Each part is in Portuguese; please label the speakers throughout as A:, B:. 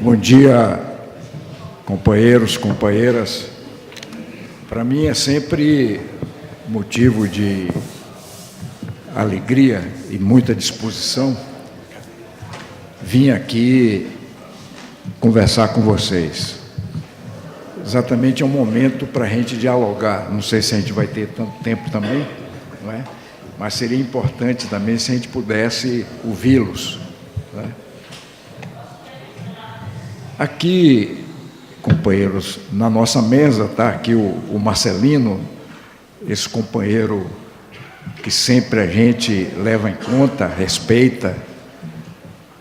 A: Bom dia, companheiros, companheiras. Para mim é sempre motivo de alegria e muita disposição vir aqui conversar com vocês. Exatamente é um momento para a gente dialogar. Não sei se a gente vai ter tanto tempo também, não é? Mas seria importante também se a gente pudesse ouvi-los, não é? Aqui, companheiros, na nossa mesa está aqui o Marcelino, esse companheiro que sempre a gente leva em conta, respeita,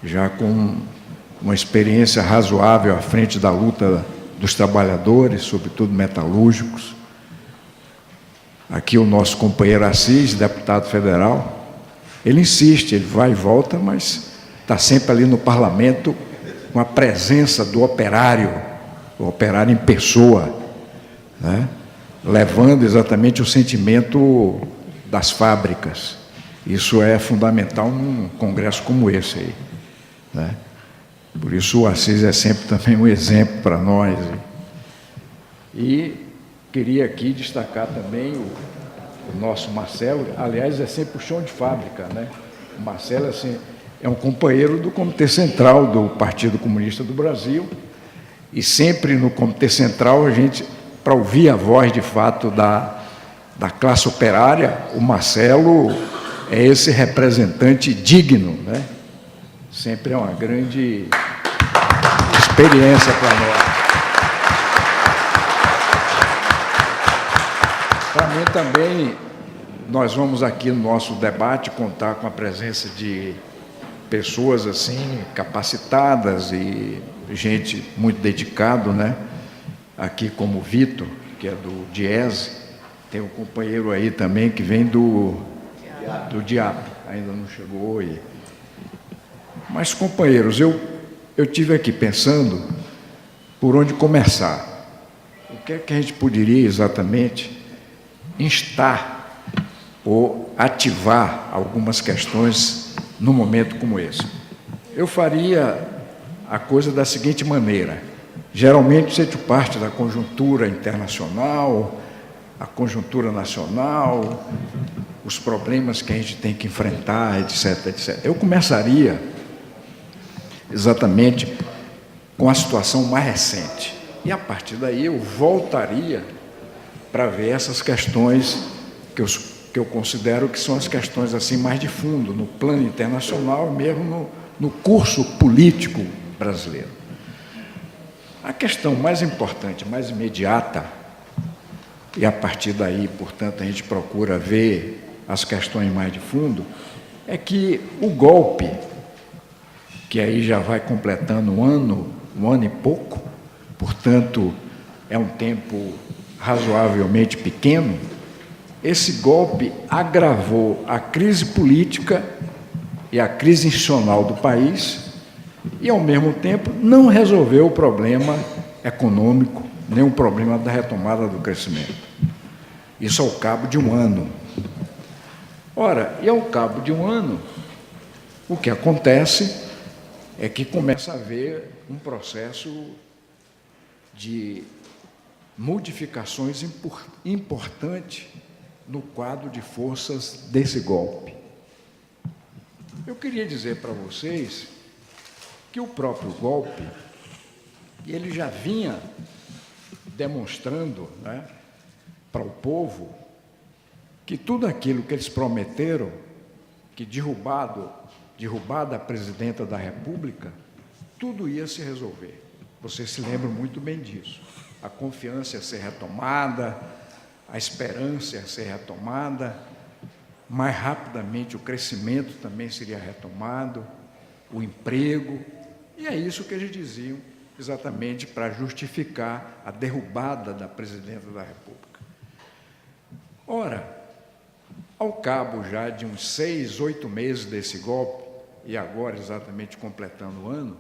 A: já com uma experiência razoável à frente da luta dos trabalhadores, sobretudo metalúrgicos. Aqui o nosso companheiro Assis, deputado federal, ele insiste, ele vai e volta, mas está sempre ali no parlamento com a presença do operário, o operário em pessoa, né? Levando exatamente o sentimento das fábricas. Isso é fundamental num congresso como esse aí, né? Por isso o Assis é sempre também um exemplo para nós. E queria aqui destacar também o nosso Marcelo, aliás, é sempre o chão de fábrica, né? O Marcelo, assim, é um companheiro do Comitê Central do Partido Comunista do Brasil, e sempre no Comitê Central, a gente, para ouvir a voz, de fato, da classe operária, o Marcelo é esse representante digno, né? Sempre é uma grande experiência para nós. Para mim também, nós vamos aqui no nosso debate contar com a presença de pessoas assim capacitadas e gente muito dedicada, né? Aqui como o Vitor, que é do Diese, tem um companheiro aí também que vem do Diabo, ainda não chegou. Mas, companheiros, eu tive aqui pensando por onde começar. O que é que a gente poderia exatamente instar ou ativar algumas questões num momento como esse? Eu faria a coisa da seguinte maneira: geralmente você parte da conjuntura internacional, a conjuntura nacional, os problemas que a gente tem que enfrentar, etc, etc. Eu começaria exatamente com a situação mais recente, e a partir daí eu voltaria para ver essas questões que eu considero que são as questões assim mais de fundo, no plano internacional, mesmo no curso político brasileiro. A questão mais importante, mais imediata, e a partir daí, portanto, a gente procura ver as questões mais de fundo, é que o golpe, que aí já vai completando um ano e pouco, portanto, é um tempo razoavelmente pequeno, esse golpe agravou a crise política e a crise institucional do país e, ao mesmo tempo, não resolveu o problema econômico, nem o problema da retomada do crescimento. Isso ao cabo de um ano. Ora, e ao cabo de um ano, o que acontece é que começa a haver um processo de modificações importantes no quadro de forças desse golpe. Eu queria dizer para vocês que o próprio golpe, ele já vinha demonstrando, né, para o povo que tudo aquilo que eles prometeram, que derrubada a presidenta da República, tudo ia se resolver. Vocês se lembram muito bem disso. A confiança ia ser retomada, a esperança ia ser retomada, mais rapidamente o crescimento também seria retomado, o emprego, e é isso que eles diziam, exatamente para justificar a derrubada da presidenta da República. Ora, ao cabo já de uns 6, 8 meses desse golpe, e agora exatamente completando o ano,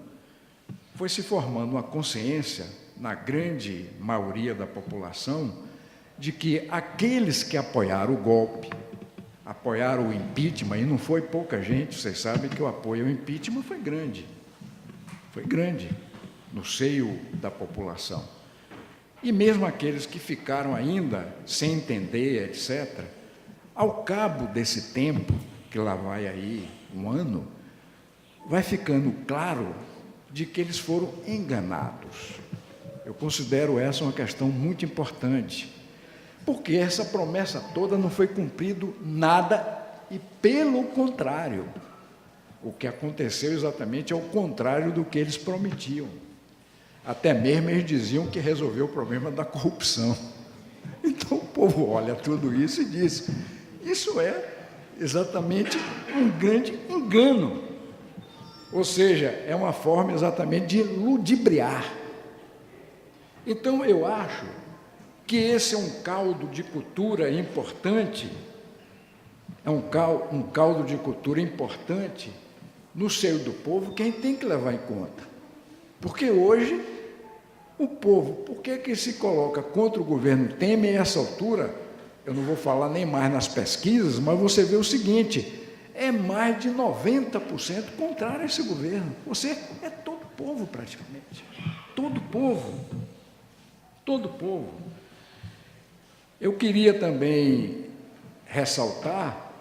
A: foi se formando uma consciência, na grande maioria da população, de que aqueles que apoiaram o golpe apoiaram o impeachment, e não foi pouca gente, vocês sabem que o apoio ao impeachment foi grande no seio da população. E mesmo aqueles que ficaram ainda sem entender, etc., ao cabo desse tempo, que lá vai aí um ano, vai ficando claro de que eles foram enganados. Eu considero essa uma questão muito importante, porque essa promessa toda não foi cumprido nada, e pelo contrário, o que aconteceu exatamente é o contrário do que eles prometiam. Até mesmo eles diziam que resolveu o problema da corrupção. Então o povo olha tudo isso e diz: isso é exatamente um grande engano. Ou seja, é uma forma exatamente de ludibriar. Então eu acho que esse é um caldo de cultura importante, um caldo de cultura importante no seio do povo, que a gente tem que levar em conta. Porque hoje, o povo, por que se coloca contra o governo Temer, a essa altura, eu não vou falar nem mais nas pesquisas, mas você vê o seguinte, é mais de 90% contrário a esse governo. Você é todo o povo, praticamente. Todo o povo. Todo o povo. Eu queria também ressaltar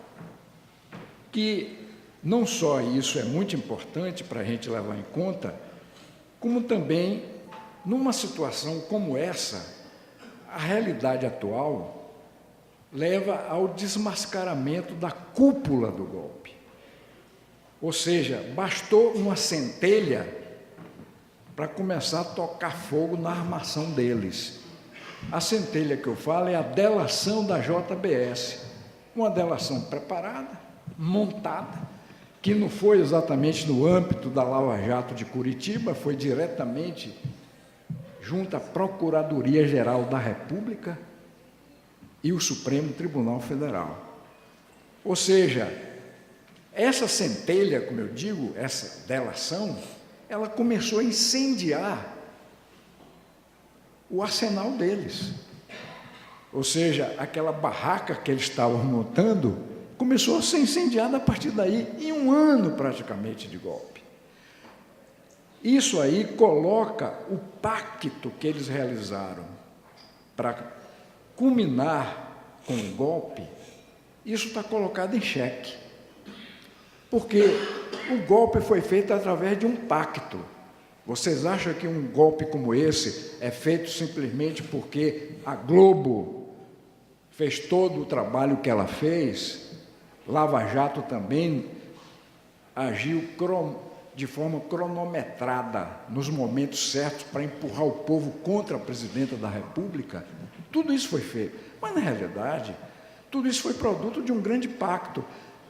A: que não só isso é muito importante para a gente levar em conta, como também, numa situação como essa, a realidade atual leva ao desmascaramento da cúpula do golpe. Ou seja, bastou uma centelha para começar a tocar fogo na armação deles. A centelha que eu falo é a delação da JBS, uma delação preparada, montada, que não foi exatamente no âmbito da Lava Jato de Curitiba, foi diretamente junto à Procuradoria-Geral da República e o Supremo Tribunal Federal. Ou seja, essa centelha, como eu digo, essa delação, ela começou a incendiar o arsenal deles. Ou seja, aquela barraca que eles estavam montando começou a ser incendiada a partir daí, em um ano praticamente de golpe. Isso aí coloca o pacto que eles realizaram para culminar com o golpe, isso está colocado em xeque. Porque o golpe foi feito através de um pacto. Vocês acham que um golpe como esse é feito simplesmente porque a Globo fez todo o trabalho que ela fez? Lava Jato também agiu de forma cronometrada, nos momentos certos, para empurrar o povo contra a presidenta da República. Tudo isso foi feito. Mas, na realidade, tudo isso foi produto de um grande pacto.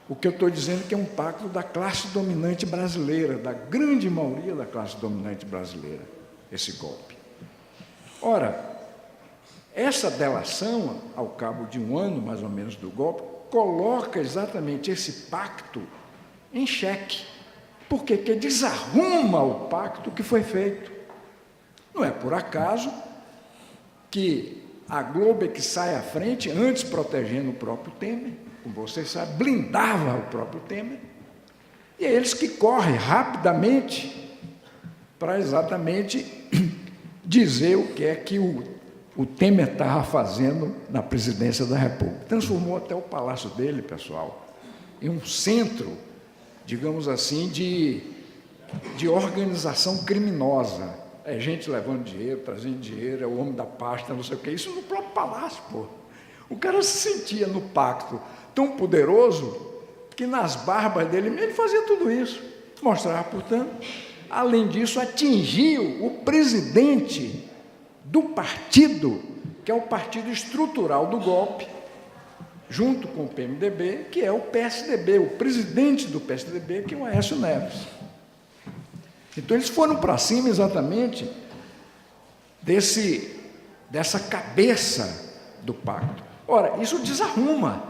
A: O que eu estou dizendo que é um pacto da classe dominante brasileira, da grande maioria da classe dominante brasileira, esse golpe. Ora, essa delação, ao cabo de um ano, mais ou menos, do golpe, coloca exatamente esse pacto em xeque. Por quê? Porque desarruma o pacto que foi feito. Não é por acaso que a Globo é que sai à frente, antes protegendo o próprio Temer, como vocês sabem, blindava o próprio Temer, e é eles que correm rapidamente para exatamente dizer o que é que o Temer estava fazendo na presidência da República. Transformou até o palácio dele, pessoal, em um centro, digamos assim, de organização criminosa. É gente levando dinheiro, trazendo dinheiro, é o homem da pasta, não sei o quê. Isso no próprio palácio, pô. O cara se sentia no pacto tão poderoso que nas barbas dele ele fazia tudo isso. Mostrava, portanto, além disso, atingiu o presidente do partido, que é o partido estrutural do golpe, junto com o PMDB, que é o PSDB, o presidente do PSDB, que é o Aécio Neves. Então, eles foram para cima exatamente dessa cabeça do pacto. Ora, isso desarruma,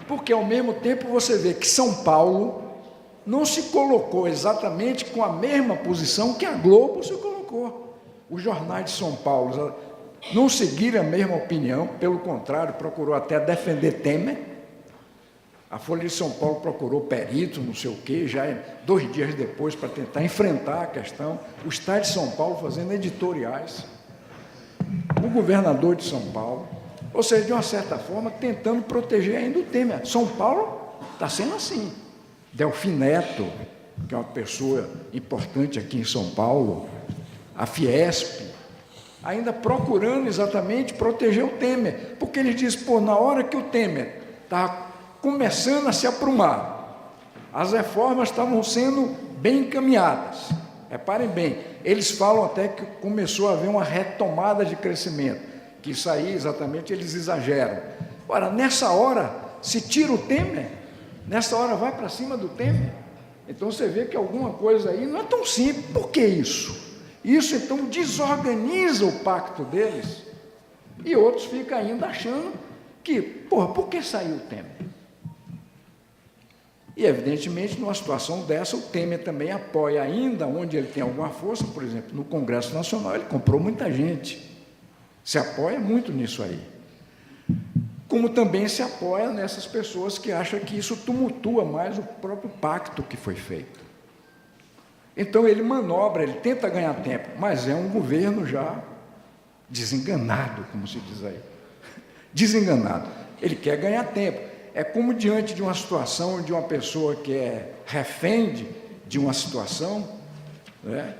A: porque, ao mesmo tempo, você vê que São Paulo não se colocou exatamente com a mesma posição que a Globo se colocou. Os jornais de São Paulo não seguiram a mesma opinião, pelo contrário, procurou até defender Temer. A Folha de São Paulo procurou perito, não sei o quê, já 2 dias depois, para tentar enfrentar a questão. O Estado de São Paulo fazendo editoriais. O governador de São Paulo. Ou seja, de uma certa forma, tentando proteger ainda o Temer. São Paulo está sendo assim. Delfim Neto, que é uma pessoa importante aqui em São Paulo, a Fiesp, ainda procurando exatamente proteger o Temer. Porque eles dizem, pô, na hora que o Temer está começando a se aprumar, as reformas estavam sendo bem encaminhadas. Reparem bem, eles falam até que começou a haver uma retomada de crescimento, que isso aí exatamente eles exageram. Ora, nessa hora, se tira o Temer, nessa hora vai para cima do Temer, então você vê que alguma coisa aí não é tão simples. Por que isso? Isso então desorganiza o pacto deles, e outros ficam ainda achando que, porra, por que saiu o Temer? E, evidentemente, numa situação dessa, o Temer também apoia ainda, onde ele tem alguma força, por exemplo, no Congresso Nacional, ele comprou muita gente, se apoia muito nisso aí. Como também se apoia nessas pessoas que acham que isso tumultua mais o próprio pacto que foi feito. Então, ele manobra, ele tenta ganhar tempo, mas é um governo já desenganado, como se diz aí. Desenganado. Ele quer ganhar tempo. É como diante de uma situação de uma pessoa que é refém de uma situação, né?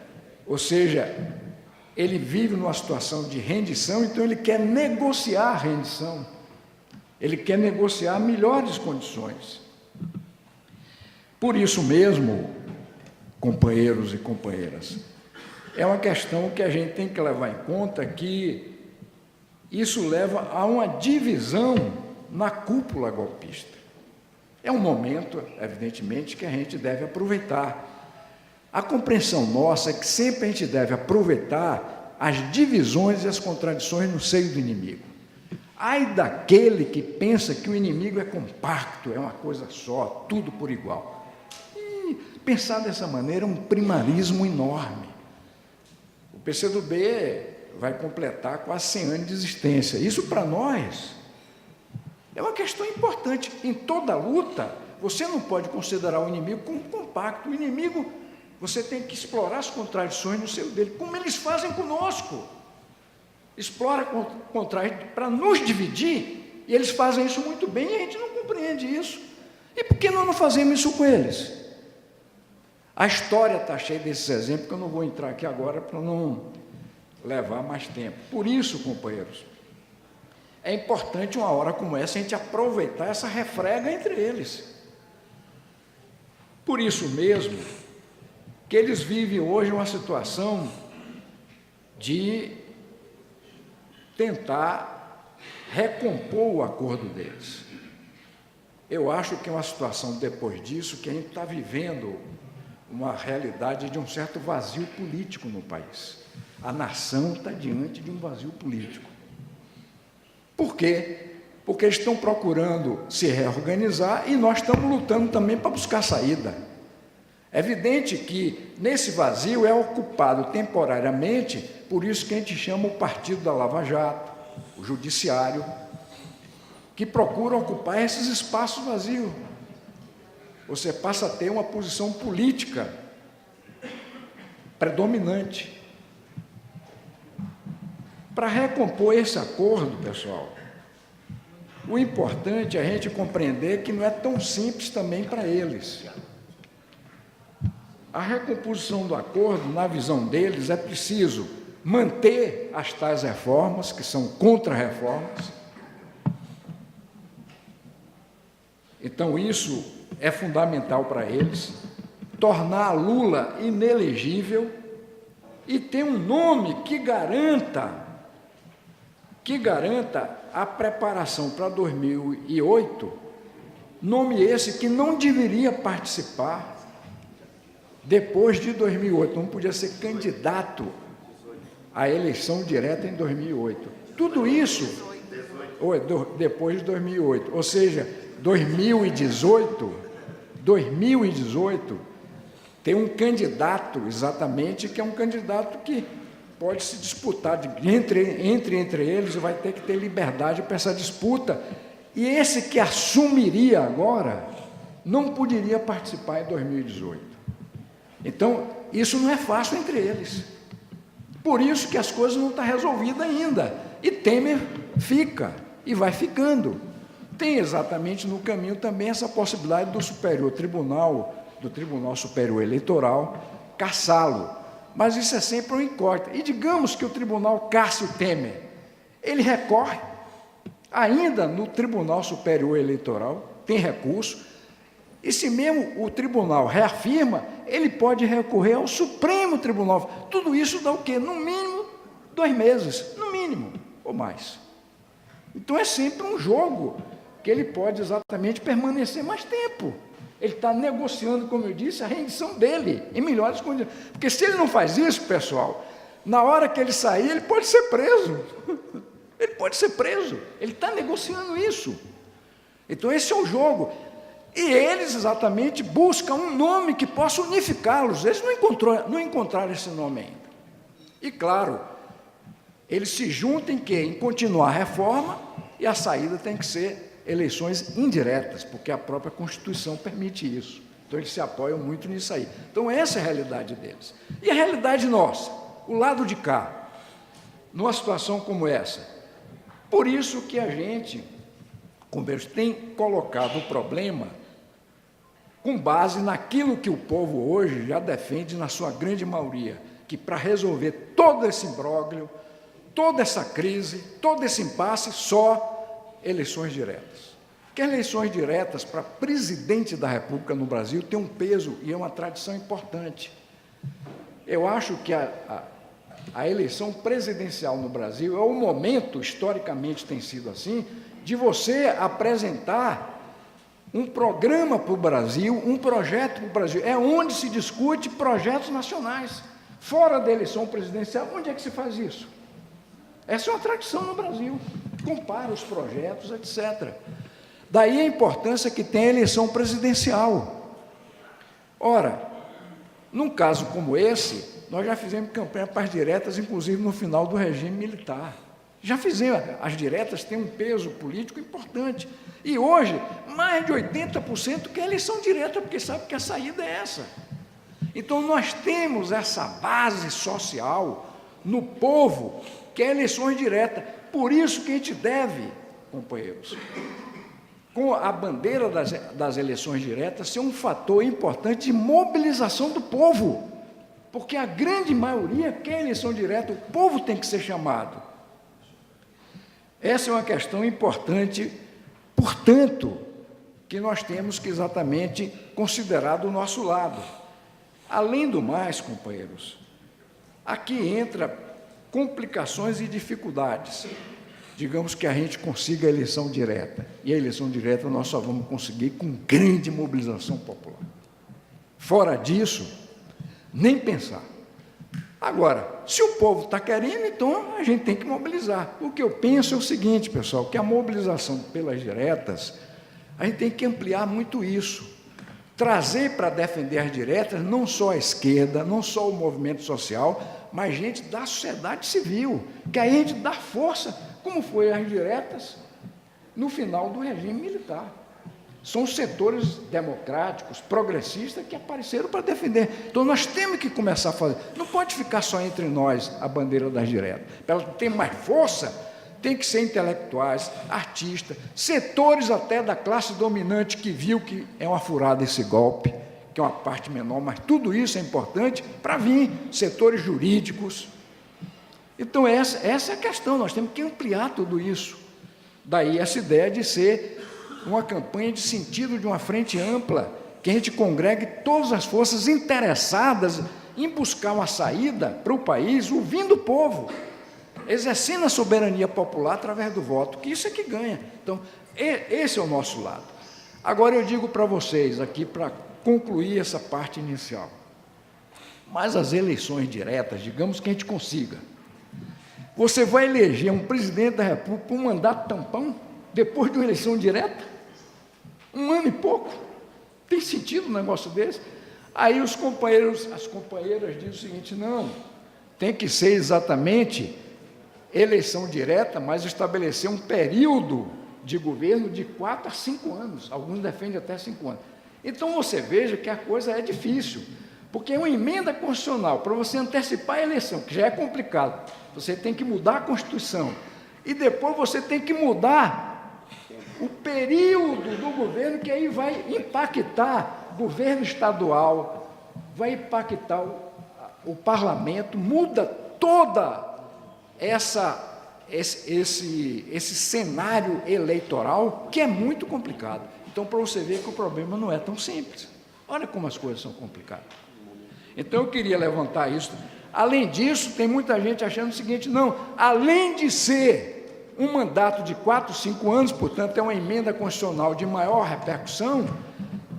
A: Ou seja, ele vive numa situação de rendição, então ele quer negociar a rendição, ele quer negociar melhores condições. Por isso mesmo, companheiros e companheiras, é uma questão que a gente tem que levar em conta, que isso leva a uma divisão na cúpula golpista. É um momento, evidentemente, que a gente deve aproveitar. A compreensão nossa é que sempre a gente deve aproveitar as divisões e as contradições no seio do inimigo. Ai daquele que pensa que o inimigo é compacto, é uma coisa só, tudo por igual. E pensar dessa maneira é um primarismo enorme. O PCdoB vai completar quase 100 anos de existência. Isso, para nós, é uma questão importante. Em toda luta, você não pode considerar o inimigo como compacto. O inimigo, você tem que explorar as contradições no seio dele, como eles fazem conosco. Explora contradições para nos dividir, e eles fazem isso muito bem, e a gente não compreende isso. E por que nós não fazemos isso com eles? A história está cheia desses exemplos, que eu não vou entrar aqui agora para não levar mais tempo. Por isso, companheiros, é importante, uma hora como essa, a gente aproveitar essa refrega entre eles. Por isso mesmo, que eles vivem hoje uma situação de tentar recompor o acordo deles. Eu acho que é uma situação, depois disso, que a gente está vivendo uma realidade de um certo vazio político no país. A nação está diante de um vazio político. Por quê? Porque eles estão procurando se reorganizar e nós estamos lutando também para buscar saída. É evidente que nesse vazio é ocupado temporariamente, por isso que a gente chama o partido da Lava Jato, o judiciário, que procura ocupar esses espaços vazios. Você passa a ter uma posição política predominante. Para recompor esse acordo, pessoal, o importante é a gente compreender que não é tão simples também para eles. A recomposição do acordo, na visão deles, é preciso manter as tais reformas, que são contra-reformas. Então, isso é fundamental para eles, tornar Lula inelegível e ter um nome que garanta a preparação para 2008, nome esse que não deveria participar depois de 2008, não podia ser candidato à eleição direta em 2008. Tudo isso, depois de 2008, ou seja, 2018, tem um candidato, exatamente, que é um candidato que pode se disputar entre eles, vai ter que ter liberdade para essa disputa, E esse que assumiria agora não poderia participar em 2018. Então, isso não é fácil entre eles. Por isso que as coisas não estão resolvidas ainda. E Temer fica, e vai ficando. Tem exatamente no caminho também essa possibilidade do Tribunal Superior Eleitoral, cassá-lo. Mas isso é sempre uma incógnita. E digamos que o tribunal casse o Temer. Ele recorre, ainda no Tribunal Superior Eleitoral, tem recurso, e se mesmo o tribunal reafirma, ele pode recorrer ao Supremo Tribunal. Tudo isso dá o quê? No mínimo 2 meses, no mínimo, ou mais. Então é sempre um jogo que ele pode exatamente permanecer mais tempo. Ele está negociando, como eu disse, a rendição dele, em melhores condições. Porque se ele não faz isso, pessoal, na hora que ele sair, ele pode ser preso. Ele pode ser preso. Ele está negociando isso. Então, esse é o jogo. E eles, exatamente, buscam um nome que possa unificá-los. Eles não encontraram esse nome ainda. E, claro, eles se juntam em continuar a reforma, e a saída tem que ser eleições indiretas, porque a própria Constituição permite isso. Então, eles se apoiam muito nisso aí. Então, essa é a realidade deles. E a realidade nossa, o lado de cá, numa situação como essa. Por isso que a gente, como eu tem colocado o problema com base naquilo que o povo hoje já defende na sua grande maioria, que para resolver todo esse imbróglio, toda essa crise, todo esse impasse, só eleições diretas. Porque eleições diretas para presidente da República no Brasil tem um peso e é uma tradição importante. Eu acho que a eleição presidencial no Brasil é o momento, historicamente tem sido assim, de você apresentar um programa para o Brasil, um projeto para o Brasil. É onde se discute projetos nacionais. Fora da eleição presidencial, onde é que se faz isso? Essa é uma tradição no Brasil. Compara os projetos, etc. Daí a importância que tem a eleição presidencial. Ora, num caso como esse, nós já fizemos campanha para as diretas, inclusive no final do regime militar. Já fizemos, as diretas têm um peso político importante. E hoje, mais de 80% quer eleição direta, porque sabe que a saída é essa. Então, nós temos essa base social no povo, que é eleições diretas. Por isso que a gente deve, companheiros, com a bandeira das eleições diretas, ser um fator importante de mobilização do povo, porque a grande maioria quer eleição direta, o povo tem que ser chamado. Essa é uma questão importante, portanto, que nós temos que exatamente considerar do nosso lado. Além do mais, companheiros, aqui entra complicações e dificuldades. Digamos que a gente consiga a eleição direta, e a eleição direta nós só vamos conseguir com grande mobilização popular. Fora disso, nem pensar. Agora, se o povo está querendo, então a gente tem que mobilizar. O que eu penso é o seguinte, pessoal, que a mobilização pelas diretas, a gente tem que ampliar muito isso. Trazer para defender as diretas não só a esquerda, não só o movimento social, mas gente da sociedade civil, que aí a gente dá força, como foi as diretas no final do regime militar. São setores democráticos, progressistas, que apareceram para defender. Então, nós temos que começar a fazer. Não pode ficar só entre nós a bandeira das diretas. Para ela ter mais força, tem que ser intelectuais, artistas, setores até da classe dominante que viu que é uma furada esse golpe, que é uma parte menor, mas tudo isso é importante para vir, setores jurídicos. Então, essa é a questão, nós temos que ampliar tudo isso. Daí essa ideia de ser uma campanha de sentido de uma frente ampla, que a gente congregue todas as forças interessadas em buscar uma saída para o país, ouvindo o povo, exercendo a soberania popular através do voto, que isso é que ganha. Então, esse é o nosso lado. Agora eu digo para vocês, aqui para concluir essa parte inicial, mas as eleições diretas, digamos que a gente consiga, você vai eleger um presidente da República com um mandato tampão, depois de uma eleição direta? 1 ano e pouco? Tem sentido um negócio desse? Aí os companheiros, as companheiras dizem o seguinte, não, tem que ser exatamente eleição direta, mas estabelecer um período de governo de 4 a 5 anos, alguns defendem até 5 anos. Então você veja que a coisa é difícil, porque uma emenda constitucional, para você antecipar a eleição, que já é complicado, você tem que mudar a Constituição, e depois você tem que mudar o período do governo, que aí vai impactar o governo estadual, vai impactar o parlamento, muda toda esse cenário eleitoral, que é muito complicado. Então, para você ver que o problema não é tão simples. Olha como as coisas são complicadas. Então, eu queria levantar isso. Além disso, tem muita gente achando o seguinte, não, além de ser um mandato de 4, 5 anos, portanto, é uma emenda constitucional de maior repercussão,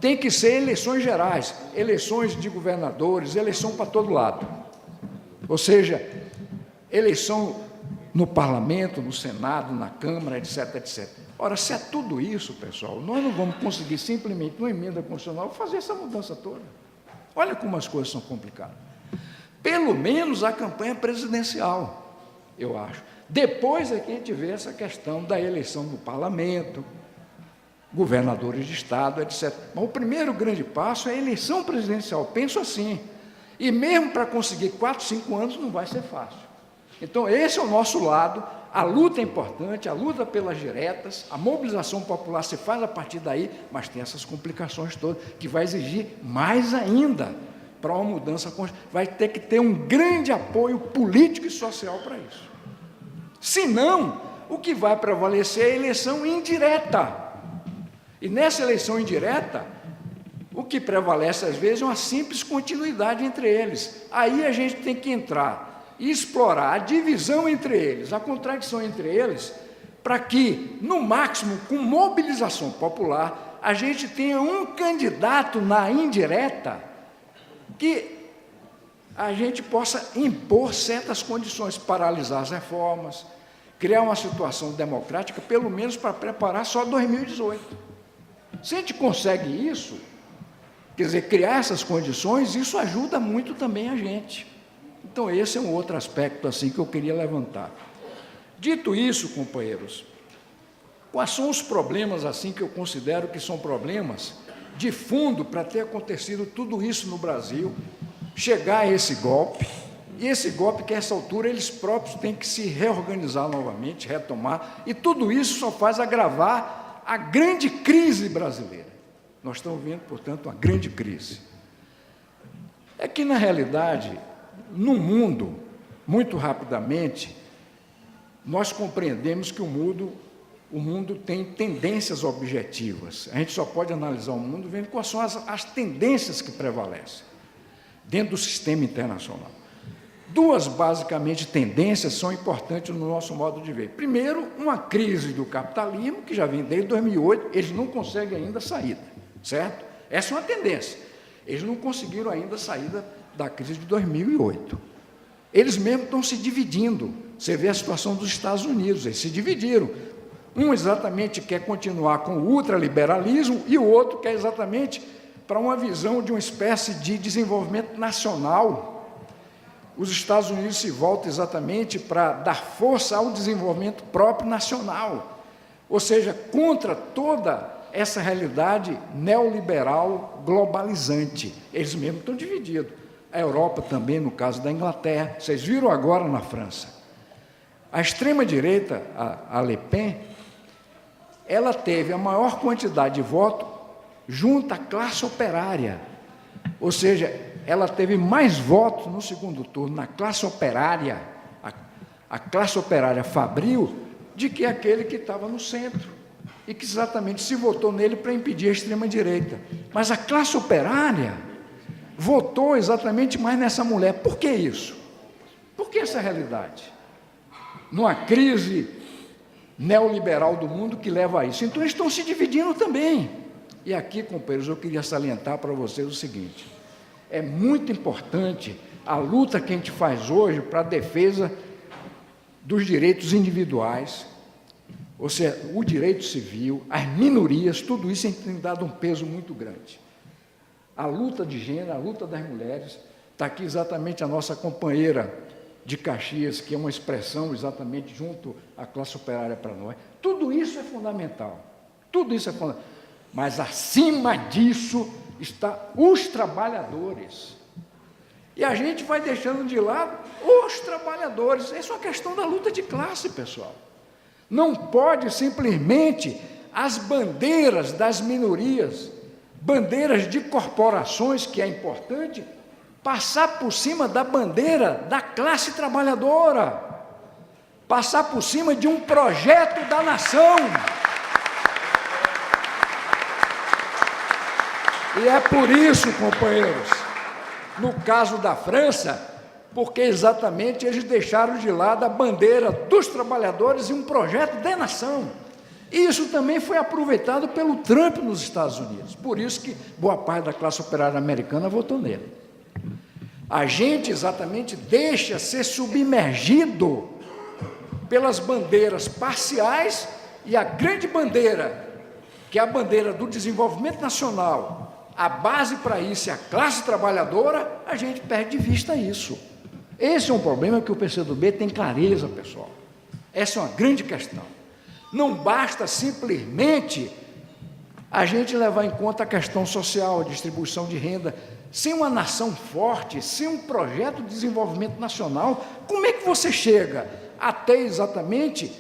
A: tem que ser eleições gerais, eleições de governadores, eleição para todo lado. Ou seja, eleição no parlamento, no Senado, na Câmara, etc, etc. Ora, se é tudo isso, pessoal, nós não vamos conseguir simplesmente, numa emenda constitucional, fazer essa mudança toda. Olha como as coisas são complicadas. Pelo menos a campanha presidencial, eu acho. Depois é que a gente vê essa questão da eleição do parlamento, governadores de estado, etc. Mas o primeiro grande passo é a eleição presidencial, penso assim. E mesmo para conseguir 4, 5 anos não vai ser fácil. Então, esse é o nosso lado, a luta é importante, a luta pelas diretas, a mobilização popular se faz a partir daí, mas tem essas complicações todas, que vai exigir mais ainda para uma mudança, vai ter que ter um grande apoio político e social para isso. Senão, o que vai prevalecer é a eleição indireta. E nessa eleição indireta, o que prevalece às vezes é uma simples continuidade entre eles. Aí a gente tem que entrar e explorar a divisão entre eles, a contradição entre eles, para que, no máximo, com mobilização popular, a gente tenha um candidato na indireta que a gente possa impor certas condições, paralisar as reformas, criar uma situação democrática, pelo menos para preparar só 2018. Se a gente consegue isso, quer dizer, criar essas condições, isso ajuda muito também a gente. Então, esse é um outro aspecto assim que eu queria levantar. Dito isso, companheiros, quais são os problemas assim que eu considero que são problemas de fundo para ter acontecido tudo isso no Brasil, chegar a esse golpe, e esse golpe que a essa altura eles próprios têm que se reorganizar novamente, retomar, e tudo isso só faz agravar a grande crise brasileira. Nós estamos vendo, portanto, uma grande crise. É que, na realidade, no mundo, muito rapidamente, nós compreendemos que o mundo tem tendências objetivas. A gente só pode analisar o mundo vendo quais são as tendências que prevalecem dentro do sistema internacional. Duas, basicamente, tendências são importantes no nosso modo de ver. Primeiro, uma crise do capitalismo, que já vem desde 2008, eles não conseguem ainda saída, certo? Essa é uma tendência. Eles não conseguiram ainda a saída da crise de 2008. Eles mesmos estão se dividindo. Você vê a situação dos Estados Unidos, eles se dividiram. Um exatamente quer continuar com o ultraliberalismo e o outro quer exatamente para uma visão de uma espécie de desenvolvimento nacional. Os Estados Unidos se voltam exatamente para dar força ao desenvolvimento próprio nacional, ou seja, contra toda essa realidade neoliberal globalizante. Eles mesmos estão divididos. A Europa também, no caso da Inglaterra, vocês viram agora na França. A extrema-direita, a Le Pen, ela teve a maior quantidade de votos junto à classe operária, ou seja, ela teve mais votos no segundo turno na classe operária, a classe operária fabril, de que aquele que estava no centro, e que exatamente se votou nele para impedir a extrema-direita. Mas a classe operária votou exatamente mais nessa mulher. Por que isso? Por que essa realidade? Numa crise neoliberal do mundo que leva a isso. Então, eles estão se dividindo também. E aqui, companheiros, eu queria salientar para vocês o seguinte: é muito importante a luta que a gente faz hoje para a defesa dos direitos individuais, ou seja, o direito civil, as minorias, tudo isso tem dado um peso muito grande. A luta de gênero, a luta das mulheres, está aqui exatamente a nossa companheira de Caxias, que é uma expressão exatamente junto à classe operária para nós. Tudo isso é fundamental. Tudo isso é fundamental. Mas acima disso está os trabalhadores. E a gente vai deixando de lado os trabalhadores. Essa é uma questão da luta de classe, pessoal. Não pode simplesmente as bandeiras das minorias, bandeiras de corporações, que é importante, passar por cima da bandeira da classe trabalhadora, passar por cima de um projeto da nação. E é por isso, companheiros, no caso da França, porque exatamente eles deixaram de lado a bandeira dos trabalhadores e um projeto de nação. E isso também foi aproveitado pelo Trump nos Estados Unidos. Por isso que boa parte da classe operária americana votou nele. A gente exatamente deixa ser submergido pelas bandeiras parciais e a grande bandeira, que é a bandeira do desenvolvimento nacional, a base para isso é a classe trabalhadora, a gente perde de vista isso. Esse é um problema que o PCdoB tem clareza, pessoal. Essa é uma grande questão. Não basta simplesmente a gente levar em conta a questão social, a distribuição de renda. Sem uma nação forte, sem um projeto de desenvolvimento nacional, como é que você chega até exatamente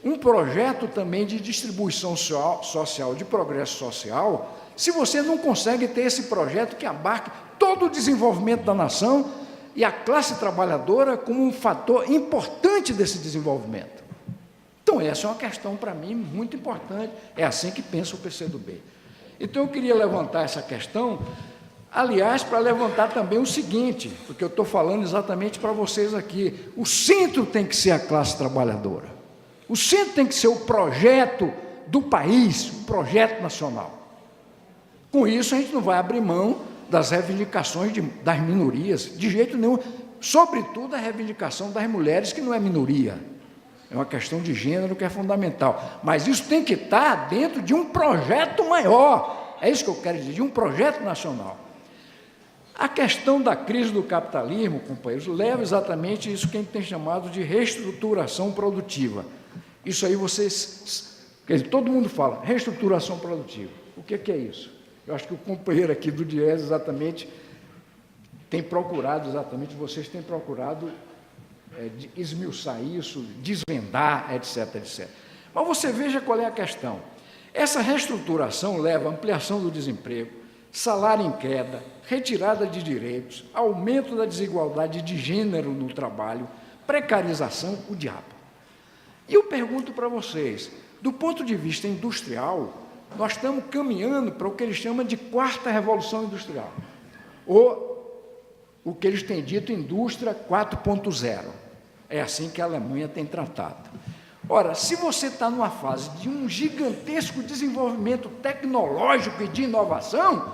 A: um projeto também de distribuição social, de progresso social, se você não consegue ter esse projeto que abarque todo o desenvolvimento da nação e a classe trabalhadora como um fator importante desse desenvolvimento? Então, essa é uma questão, para mim, muito importante. É assim que pensa o PCdoB. Então, eu queria levantar essa questão, aliás, para levantar também o seguinte, porque eu estou falando exatamente para vocês aqui, o centro tem que ser a classe trabalhadora. O centro tem que ser o projeto do país, o projeto nacional. Com isso, a gente não vai abrir mão das reivindicações das minorias, de jeito nenhum, sobretudo a reivindicação das mulheres, que não é minoria. É uma questão de gênero que é fundamental. Mas isso tem que estar dentro de um projeto maior. É isso que eu quero dizer, de um projeto nacional. A questão da crise do capitalismo, companheiros, leva exatamente isso que a gente tem chamado de reestruturação produtiva. Isso aí vocês... Quer dizer, todo mundo fala, reestruturação produtiva. O que é isso? Eu acho que o companheiro aqui do Diese exatamente tem procurado, vocês têm procurado esmiuçar isso, desvendar, etc, etc. Mas você veja qual é a questão. Essa reestruturação leva à ampliação do desemprego, salário em queda, retirada de direitos, aumento da desigualdade de gênero no trabalho, precarização, o diabo. E eu pergunto para vocês, do ponto de vista industrial, nós estamos caminhando para o que eles chamam de quarta revolução industrial, ou o que eles têm dito indústria 4.0. É assim que a Alemanha tem tratado. Ora, se você está numa fase de um gigantesco desenvolvimento tecnológico e de inovação,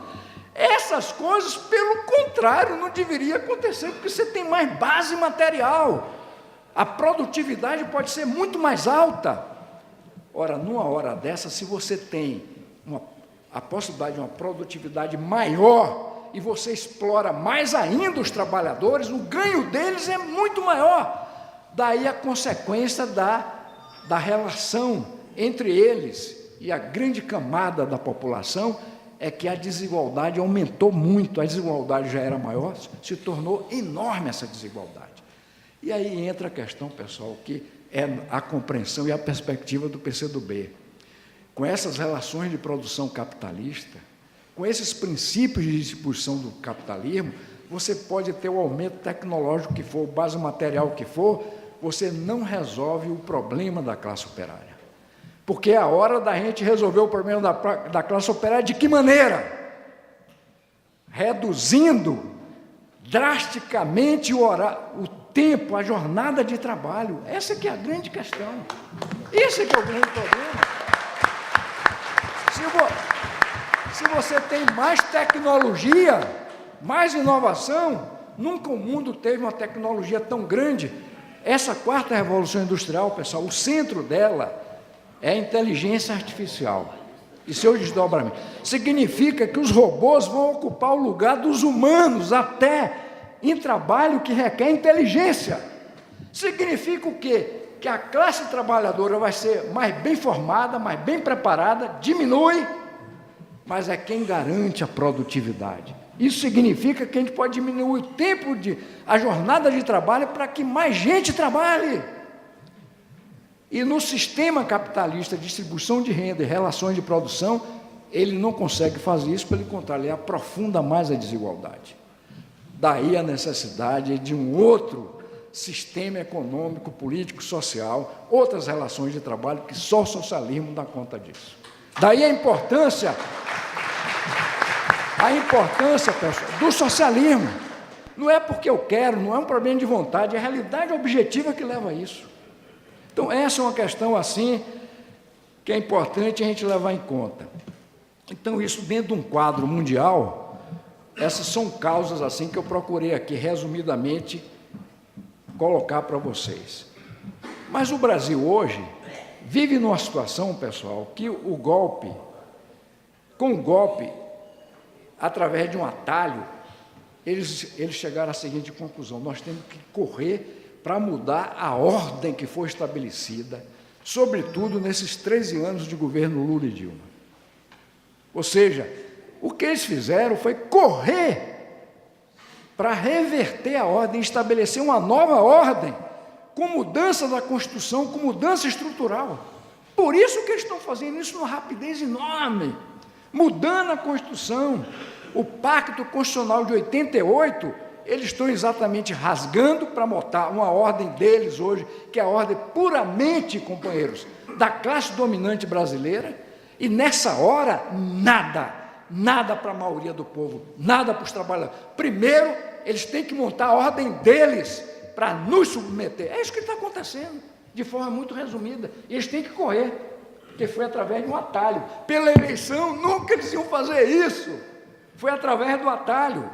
A: essas coisas, pelo contrário, não deveria acontecer, porque você tem mais base material. A produtividade pode ser muito mais alta. Ora, numa hora dessa, se você tem a possibilidade de uma produtividade maior e você explora mais ainda os trabalhadores, o ganho deles é muito maior. Daí a consequência da relação entre eles e a grande camada da população é que a desigualdade aumentou muito, a desigualdade já era maior, se tornou enorme essa desigualdade. E aí entra a questão, pessoal, que é a compreensão e a perspectiva do PCdoB. Com essas relações de produção capitalista, com esses princípios de distribuição do capitalismo, você pode ter o aumento tecnológico que for, base material que for, você não resolve o problema da classe operária. Porque é a hora da gente resolver o problema da classe operária de que maneira? Reduzindo drasticamente o tempo, a jornada de trabalho. Essa que é a grande questão. Esse que é o grande problema. Se você tem mais tecnologia, mais inovação, nunca o mundo teve uma tecnologia tão grande. Essa quarta revolução industrial, pessoal, o centro dela é a inteligência artificial e seus desdobramentos. Significa que os robôs vão ocupar o lugar dos humanos, até em trabalho que requer inteligência. Significa o quê? Que a classe trabalhadora vai ser mais bem formada, mais bem preparada, diminui, mas é quem garante a produtividade. Isso significa que a gente pode diminuir o tempo a jornada de trabalho para que mais gente trabalhe. E no sistema capitalista de distribuição de renda e relações de produção, ele não consegue fazer isso, pelo contrário, ele aprofunda mais a desigualdade. Daí a necessidade de um outro sistema econômico, político, social, outras relações de trabalho, que só o socialismo dá conta disso. Daí a importância, pessoal, do socialismo. Não é porque eu quero, não é um problema de vontade, é a realidade objetiva que leva a isso. Então, essa é uma questão assim que é importante a gente levar em conta. Então, isso dentro de um quadro mundial, essas são causas assim que eu procurei aqui, resumidamente, colocar para vocês. Mas o Brasil hoje vive numa situação, pessoal, que o golpe, com o golpe, através de um atalho, eles chegaram à seguinte conclusão: nós temos que correr para mudar a ordem que foi estabelecida, sobretudo nesses 13 anos de governo Lula e Dilma. Ou seja, o que eles fizeram foi correr para reverter a ordem, estabelecer uma nova ordem, com mudança da Constituição, com mudança estrutural. Por isso que eles estão fazendo isso numa rapidez enorme, mudando a Constituição. O Pacto Constitucional de 88, eles estão exatamente rasgando para montar uma ordem deles hoje, que é a ordem puramente, companheiros, da classe dominante brasileira, e nessa hora, nada para a maioria do povo, nada para os trabalhadores. Primeiro, eles têm que montar a ordem deles para nos submeter. É isso que está acontecendo, de forma muito resumida. E eles têm que correr, porque foi através de um atalho. Pela eleição, nunca eles iam fazer isso. Foi através do atalho.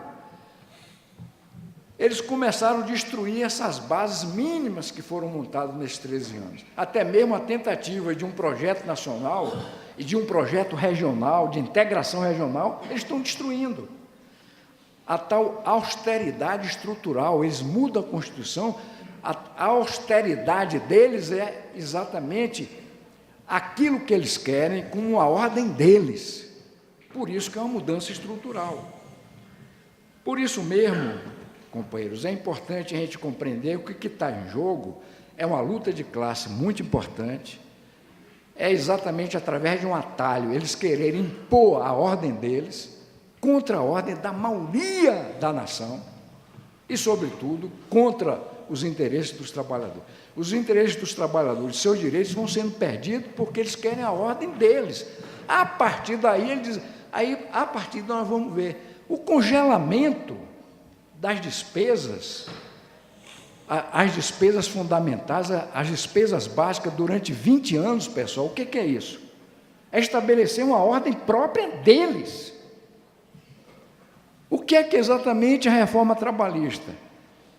A: Eles começaram a destruir essas bases mínimas que foram montadas nesses 13 anos. Até mesmo a tentativa de um projeto nacional e de um projeto regional, de integração regional, eles estão destruindo. A tal austeridade estrutural, eles mudam a Constituição, a austeridade deles é exatamente aquilo que eles querem, com a ordem deles. Por isso que é uma mudança estrutural. Por isso mesmo, companheiros, é importante a gente compreender o que está em jogo. É uma luta de classe muito importante, é exatamente através de um atalho, eles quererem impor a ordem deles contra a ordem da maioria da nação e, sobretudo, contra os interesses dos trabalhadores. Os interesses dos trabalhadores, seus direitos vão sendo perdidos porque eles querem a ordem deles. A partir daí, a partir daí nós vamos ver o congelamento das despesas, as despesas fundamentais, as despesas básicas durante 20 anos, pessoal. O que é isso? É estabelecer uma ordem própria deles. O que é exatamente a reforma trabalhista?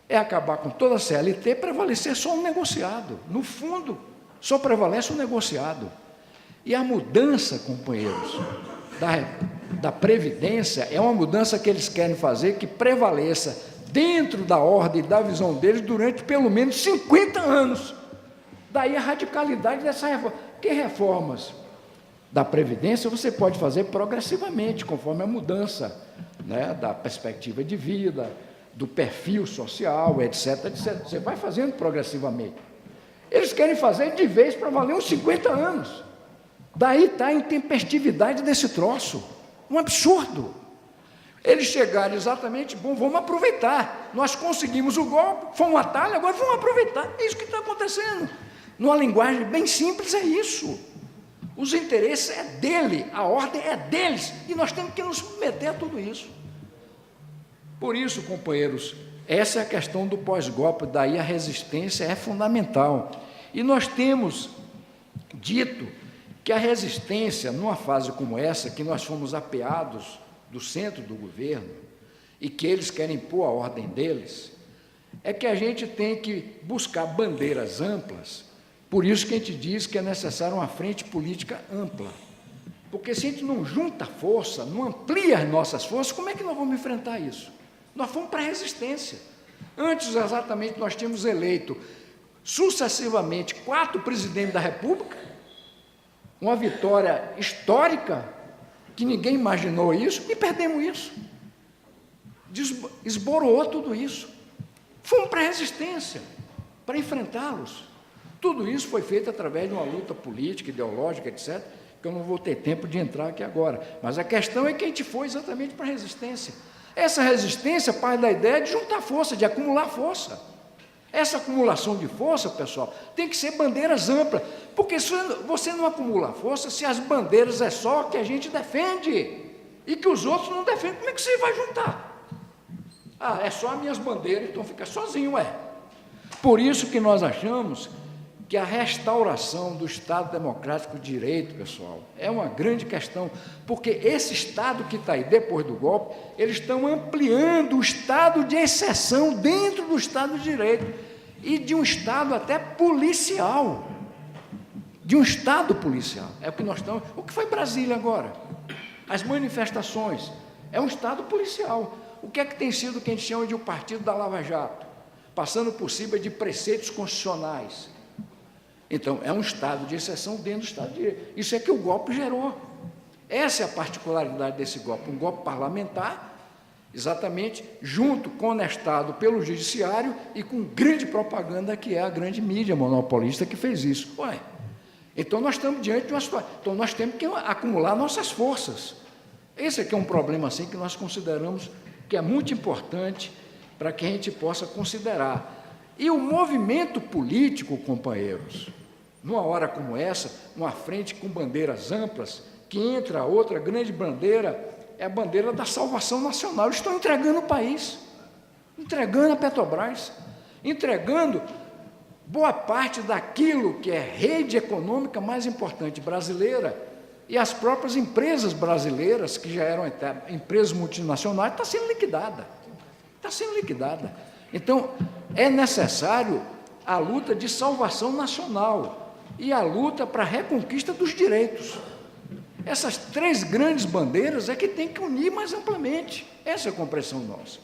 A: É acabar com toda a CLT, prevalecer só um negociado. No fundo, só prevalece um negociado. E a mudança, companheiros, da Previdência é uma mudança que eles querem fazer que prevaleça dentro da ordem e da visão deles durante pelo menos 50 anos. Daí a radicalidade dessa reforma. Que reformas da Previdência você pode fazer progressivamente, conforme a mudança, né, da perspectiva de vida, do perfil social, etc, etc. Você vai fazendo progressivamente. Eles querem fazer de vez para valer uns 50 anos. Daí está a intempestividade desse troço. Um absurdo. Eles chegaram exatamente, bom, vamos aproveitar. Nós conseguimos o golpe, foi um atalho, agora vamos aproveitar. É isso que está acontecendo. Numa linguagem bem simples, é isso. Os interesses é dele, a ordem é deles, e nós temos que nos submeter a tudo isso. Por isso, companheiros, essa é a questão do pós-golpe, daí a resistência é fundamental. E nós temos dito que a resistência, numa fase como essa, que nós fomos apeados do centro do governo, e que eles querem impor a ordem deles, é que a gente tem que buscar bandeiras amplas. Por isso que a gente diz que é necessário uma frente política ampla. Porque se a gente não junta força, não amplia as nossas forças, como é que nós vamos enfrentar isso? Nós fomos para a resistência. Antes, exatamente, nós tínhamos eleito sucessivamente 4 presidentes da República, uma vitória histórica, que ninguém imaginou isso, e perdemos isso. Esboroou tudo isso. Fomos para a resistência, para enfrentá-los. Tudo isso foi feito através de uma luta política, ideológica, etc., que eu não vou ter tempo de entrar aqui agora. Mas a questão é que a gente foi exatamente para a resistência. Essa resistência parte da ideia de juntar força, de acumular força. Essa acumulação de força, pessoal, tem que ser bandeiras amplas, porque você não acumula força se as bandeiras é só que a gente defende e que os outros não defendem. Como é que você vai juntar? Ah, é só as minhas bandeiras, então fica sozinho, Por isso que nós achamos que a restauração do Estado Democrático de Direito, pessoal, é uma grande questão, porque esse Estado que está aí depois do golpe, eles estão ampliando o Estado de exceção dentro do Estado de Direito, e de um Estado até policial, de um Estado policial, é o que nós estamos, o que foi Brasília agora, as manifestações, é um Estado policial. O que é que tem sido o que a gente chama de o partido da Lava Jato, passando por cima de preceitos constitucionais. Então, é um Estado de exceção dentro do Estado de Direito. Isso é que o golpe gerou. Essa é a particularidade desse golpe, um golpe parlamentar, exatamente, junto conectado pelo judiciário e com grande propaganda, que é a grande mídia monopolista que fez isso. Então, nós estamos diante de uma situação, então nós temos que acumular nossas forças. Esse aqui é um problema assim que nós consideramos que é muito importante para que a gente possa considerar. E o movimento político, companheiros, numa hora como essa, numa frente com bandeiras amplas, que entra outra grande bandeira, é a bandeira da salvação nacional. Eles estão entregando o país, entregando a Petrobras, entregando boa parte daquilo que é a rede econômica mais importante brasileira, e as próprias empresas brasileiras, que já eram empresas multinacionais, está sendo liquidada. Está sendo liquidada. Então, é necessário a luta de salvação nacional e a luta para a reconquista dos direitos. Essas 3 grandes bandeiras é que tem que unir mais amplamente. Essa é a compreensão nossa.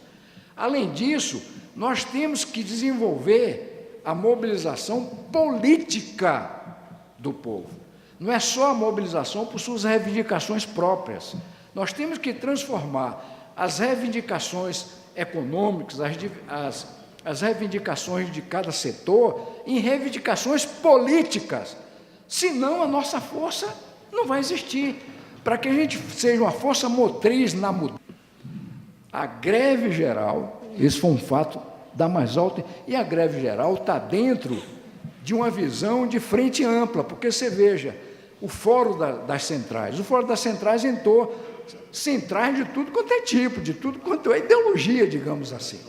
A: Além disso, nós temos que desenvolver a mobilização política do povo. Não é só a mobilização por suas reivindicações próprias. Nós temos que transformar as reivindicações econômicas, as reivindicações de cada setor, em reivindicações políticas. Senão, a nossa força não vai existir. Para que a gente seja uma força motriz na mudança. A greve geral, esse foi um fato da mais alta, e a greve geral está dentro de uma visão de frente ampla, porque você veja, o Fórum das Centrais, o Fórum das Centrais entrou centrais de tudo quanto é tipo, de tudo quanto é ideologia, digamos assim,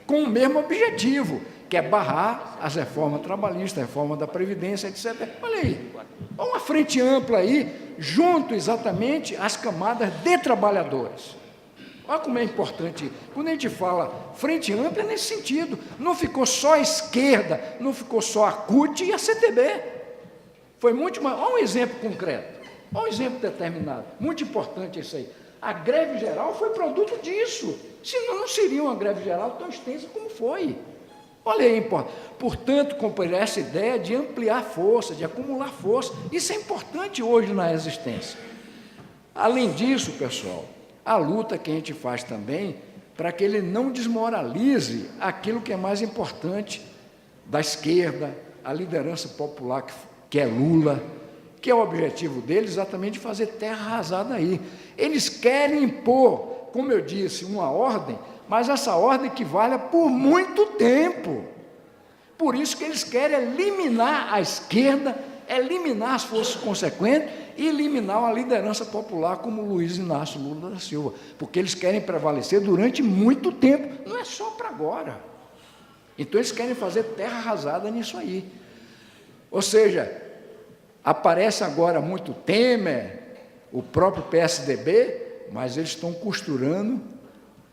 A: com o mesmo objetivo, que é barrar as reformas trabalhistas, a reforma da Previdência, etc. Olha aí, uma frente ampla aí, junto exatamente às camadas de trabalhadores. Olha como é importante, quando a gente fala frente ampla, é nesse sentido, não ficou só a esquerda, não ficou só a CUT e a CTB, foi muito mais, olha um exemplo concreto, olha um exemplo determinado, muito importante isso aí, a greve geral foi produto disso, senão não seria uma greve geral tão extensa como foi. Olha aí, portanto, companheiro, essa ideia de ampliar força, de acumular força, isso é importante hoje na resistência. Além disso, pessoal, a luta que a gente faz também para que ele não desmoralize aquilo que é mais importante da esquerda, a liderança popular que é Lula, que é o objetivo deles exatamente fazer terra arrasada aí. Eles querem impor, como eu disse, uma ordem, mas essa ordem que valha por muito tempo. Por isso que eles querem eliminar a esquerda, eliminar as forças consequentes e eliminar uma liderança popular como Luiz Inácio Lula da Silva, porque eles querem prevalecer durante muito tempo, não é só para agora. Então eles querem fazer terra arrasada nisso aí. Ou seja, aparece agora muito Temer, o próprio PSDB, mas eles estão costurando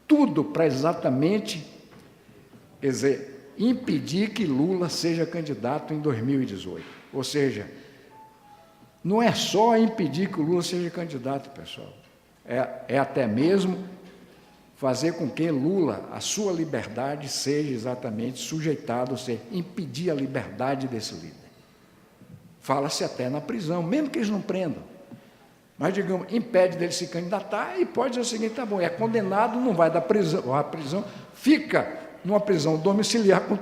A: tudo para exatamente, quer dizer, impedir que Lula seja candidato em 2018. Ou seja, não é só impedir que o Lula seja candidato, pessoal, é até mesmo fazer com que Lula, a sua liberdade, seja exatamente sujeitada, ou seja, impedir a liberdade desse líder. Fala-se até na prisão, mesmo que eles não prendam. Mas, digamos, impede dele se candidatar e pode dizer o seguinte, tá bom, é condenado, não vai da prisão, a prisão, fica numa prisão domiciliar com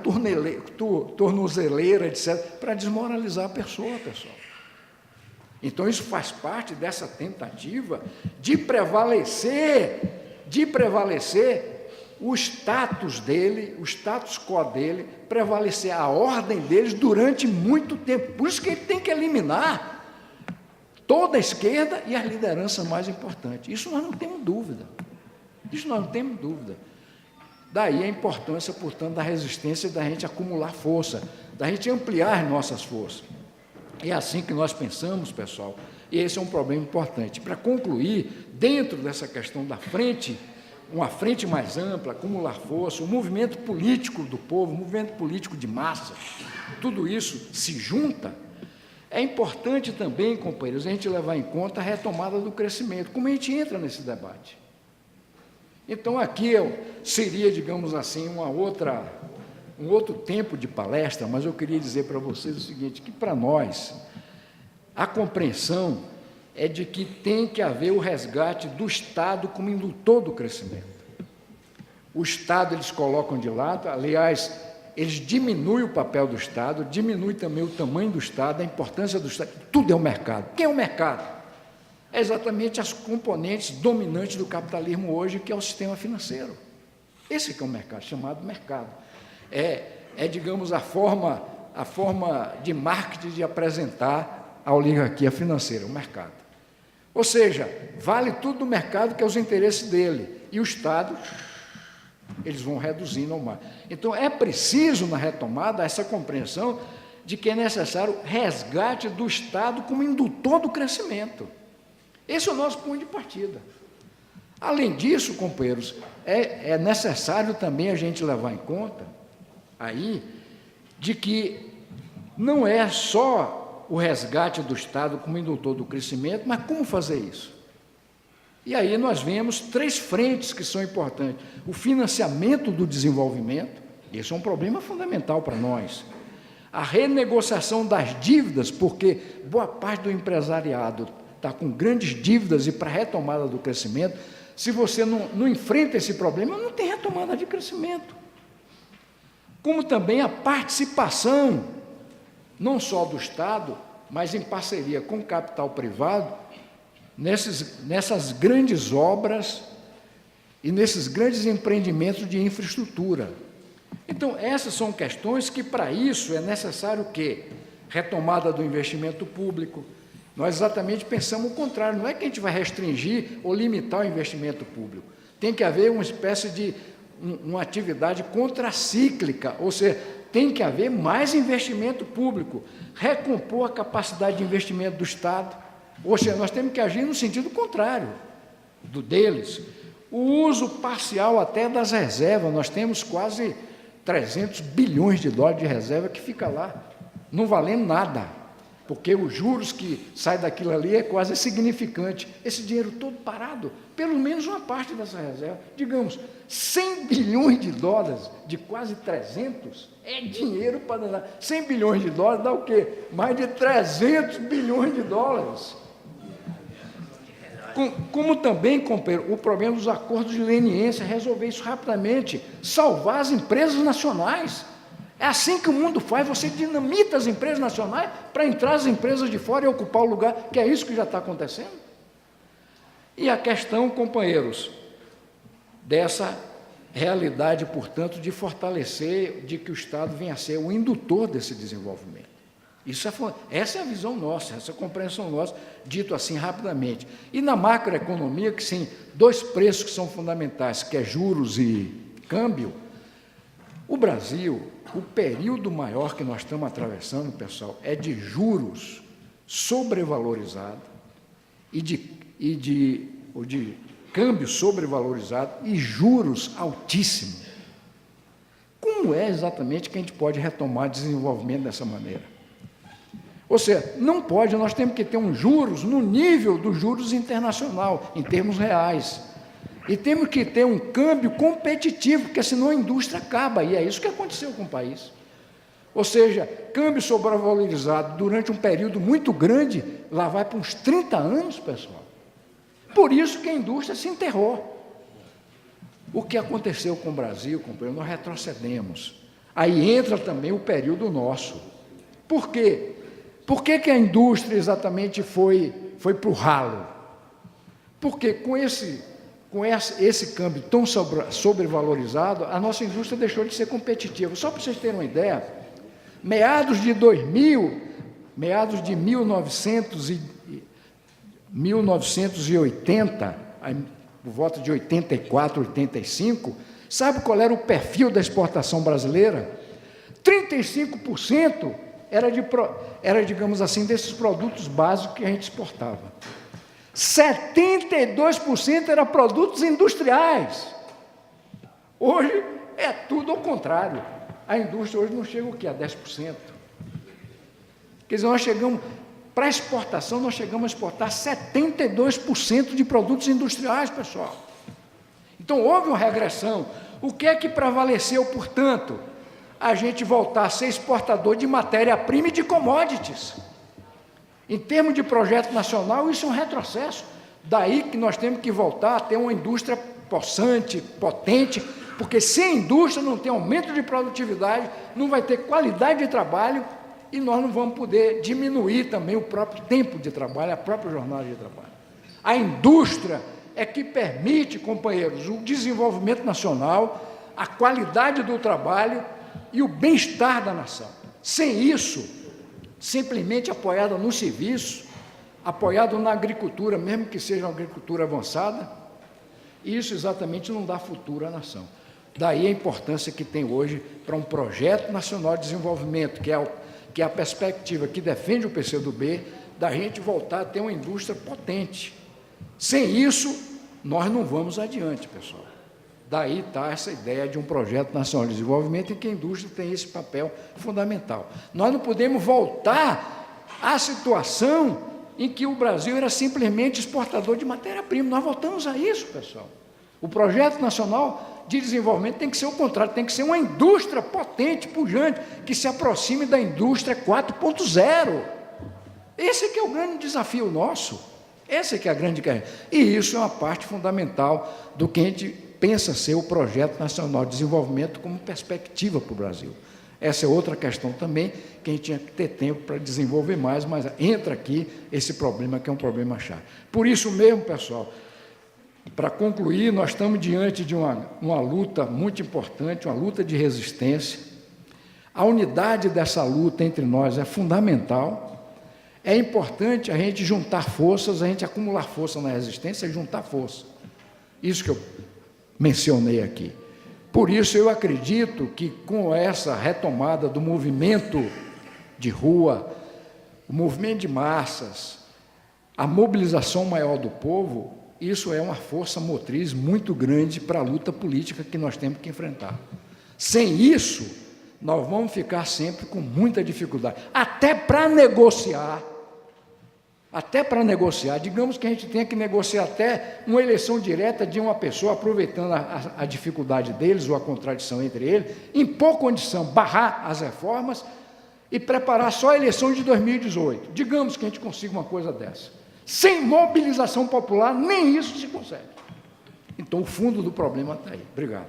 A: tornozeleira, etc., para desmoralizar a pessoa, pessoal. Então, isso faz parte dessa tentativa de prevalecer o status dele, o status quo dele, prevalecer a ordem deles durante muito tempo. Por isso que ele tem que eliminar toda a esquerda e as lideranças mais importantes. Isso nós não temos dúvida. Daí a importância, portanto, da resistência, da gente acumular força, da gente ampliar as nossas forças. É assim que nós pensamos, pessoal, e esse é um problema importante. Para concluir, dentro dessa questão da frente, uma frente mais ampla, acumular força, o movimento político do povo, o movimento político de massa, tudo isso se junta. É importante também, companheiros, a gente levar em conta a retomada do crescimento, como a gente entra nesse debate. Então, aqui seria, digamos assim, um outro tempo de palestra, mas eu queria dizer para vocês o seguinte, que para nós, a compreensão é de que tem que haver o resgate do Estado como indutor do crescimento. O Estado eles colocam de lado, aliás, eles diminuem o papel do Estado, diminuem também o tamanho do Estado, a importância do Estado, tudo é o mercado. Quem é o mercado? É exatamente as componentes dominantes do capitalismo hoje, que é o sistema financeiro. Esse que é o mercado, chamado mercado. Digamos, a forma de marketing de apresentar a oligarquia financeira, o mercado. Ou seja, vale tudo do mercado, que é os interesses dele, e o Estado, eles vão reduzindo ao máximo. Então, é preciso, na retomada, essa compreensão de que é necessário resgate do Estado como indutor do crescimento. Esse é o nosso ponto de partida. Além disso, companheiros, é necessário também a gente levar em conta aí de que não é só o resgate do Estado como indutor do crescimento, mas como fazer isso? E aí nós vemos 3 frentes que são importantes. O financiamento do desenvolvimento, esse é um problema fundamental para nós. A renegociação das dívidas, porque boa parte do empresariado está com grandes dívidas e para a retomada do crescimento, se você não enfrenta esse problema, não tem retomada de crescimento. Como também a participação, não só do Estado, mas em parceria com o capital privado, nessas grandes obras e nesses grandes empreendimentos de infraestrutura. Então, essas são questões que, para isso, é necessário o quê? Retomada do investimento público. Nós exatamente pensamos o contrário, não é que a gente vai restringir ou limitar o investimento público. Tem que haver uma espécie de uma atividade contracíclica, ou seja, tem que haver mais investimento público, recompor a capacidade de investimento do Estado, ou seja, nós temos que agir no sentido contrário do deles. O uso parcial até das reservas, nós temos quase 300 bilhões de dólares de reserva que fica lá, não valendo nada. Porque os juros que saem daquilo ali é quase insignificante. Esse dinheiro todo parado, pelo menos uma parte dessa reserva, digamos, 100 bilhões de dólares, de quase 300, é dinheiro para dar. 100 bilhões de dólares dá o quê? Mais de 300 bilhões de dólares. Como também, companheiro, o problema dos acordos de leniência, resolver isso rapidamente, salvar as empresas nacionais. É assim que o mundo faz, você dinamita as empresas nacionais para entrar as empresas de fora e ocupar o lugar, que é isso que já está acontecendo. E a questão, companheiros, dessa realidade, portanto, de fortalecer, de que o Estado venha a ser o indutor desse desenvolvimento. Essa é a visão nossa, essa é a compreensão nossa, dito assim rapidamente. E na macroeconomia, que sim, 2 preços que são fundamentais, que é juros e câmbio, o Brasil, o período maior que nós estamos atravessando, pessoal, é de juros sobrevalorizado e de câmbio sobrevalorizado e juros altíssimos. Como é exatamente que a gente pode retomar desenvolvimento dessa maneira? Ou seja, não pode, nós temos que ter um juros no nível dos juros internacional, em termos reais. E temos que ter um câmbio competitivo, porque senão a indústria acaba, e é isso que aconteceu com o país. Ou seja, câmbio sobrevalorizado durante um período muito grande, lá vai para uns 30 anos, pessoal. Por isso que a indústria se enterrou. O que aconteceu com o Brasil, companheiro, nós retrocedemos. Aí entra também o período nosso. Por quê? Por que a indústria exatamente foi para o ralo? Porque com esse câmbio tão sobrevalorizado, a nossa indústria deixou de ser competitiva. Só para vocês terem uma ideia, meados de 1980, por volta de 84, 85, sabe qual era o perfil da exportação brasileira? 35% era, digamos assim, desses produtos básicos que a gente exportava. 72% eram produtos industriais. Hoje é tudo ao contrário. A indústria hoje não chega o quê? A 10%. Quer dizer, nós chegamos, para exportação, nós chegamos a exportar 72% de produtos industriais, pessoal. Então, houve uma regressão. O que é que prevaleceu, portanto? A gente voltar a ser exportador de matéria-prima e de commodities. Em termos de projeto nacional, isso é um retrocesso. Daí que nós temos que voltar a ter uma indústria possante, potente, porque sem indústria não tem aumento de produtividade, não vai ter qualidade de trabalho e nós não vamos poder diminuir também o próprio tempo de trabalho, a própria jornada de trabalho. A indústria é que permite, companheiros, o desenvolvimento nacional, a qualidade do trabalho e o bem-estar da nação. Sem isso, simplesmente apoiada no serviço, apoiado na agricultura, mesmo que seja uma agricultura avançada, isso exatamente não dá futuro à nação. Daí a importância que tem hoje para um projeto nacional de desenvolvimento, que é a perspectiva que defende o PCdoB, da gente voltar a ter uma indústria potente. Sem isso, nós não vamos adiante, pessoal. Daí está essa ideia de um projeto nacional de desenvolvimento em que a indústria tem esse papel fundamental. Nós não podemos voltar à situação em que o Brasil era simplesmente exportador de matéria-prima. Nós voltamos a isso, pessoal. O projeto nacional de desenvolvimento tem que ser o contrário, tem que ser uma indústria potente, pujante, que se aproxime da indústria 4.0. Esse que é o grande desafio nosso. Essa que é a grande questão. E isso é uma parte fundamental do que a gente pensa ser o Projeto Nacional de Desenvolvimento como perspectiva para o Brasil. Essa é outra questão também, que a gente tinha que ter tempo para desenvolver mais, mas entra aqui esse problema, que é um problema chave. Por isso mesmo, pessoal, para concluir, nós estamos diante de uma luta muito importante, uma luta de resistência. A unidade dessa luta entre nós é fundamental. É importante a gente juntar forças, a gente acumular força na resistência e juntar força. Isso que eu mencionei aqui. Por isso, eu acredito que com essa retomada do movimento de rua, o movimento de massas, a mobilização maior do povo, isso é uma força motriz muito grande para a luta política que nós temos que enfrentar. Sem isso, nós vamos ficar sempre com muita dificuldade, até para negociar. Digamos que a gente tenha que negociar até uma eleição direta de uma pessoa, aproveitando a dificuldade deles, ou a contradição entre eles, em pouca condição, barrar as reformas e preparar só a eleição de 2018. Digamos que a gente consiga uma coisa dessa. Sem mobilização popular, nem isso se consegue. Então, o fundo do problema está aí. Obrigado.